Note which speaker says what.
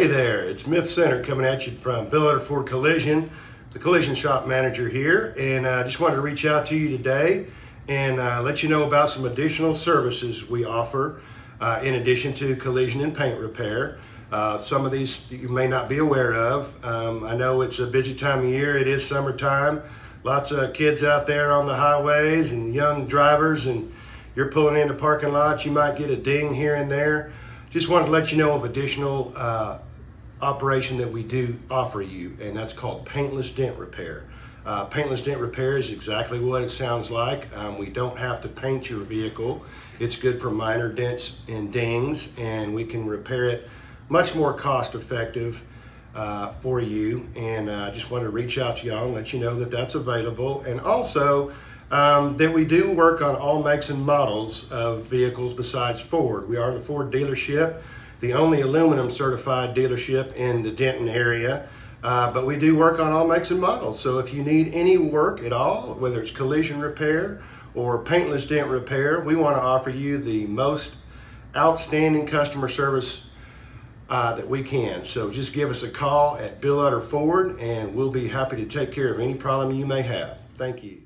Speaker 1: Hey there, it's Miff Center coming at you from Bill Utter Ford Collision, the collision shop manager here, and I just wanted to reach out to you today and let you know about some additional services we offer in addition to collision and paint repair. Some of these you may not be aware of. I know it's a busy time of year, it is summertime, lots of kids out there on the highways and young drivers, and you're pulling into parking lots, you might get a ding here and there. Just wanted to let you know of additional operation that we do offer you, and that's called paintless dent repair. Paintless dent repair is exactly what it sounds like. We don't have to paint your vehicle. It's good for minor dents and dings, and we can repair it much more cost effective for you. And I just wanted to reach out to y'all and let you know that that's available. And also that we do work on all makes and models of vehicles besides Ford. We are the Ford dealership, the only aluminum certified dealership in the Denton area, but we do work on all makes and models. So if you need any work at all, whether it's collision repair or paintless dent repair, we want to offer you the most outstanding customer service that we can. So just give us a call at Bill Utter Ford and we'll be happy to take care of any problem you may have. Thank you.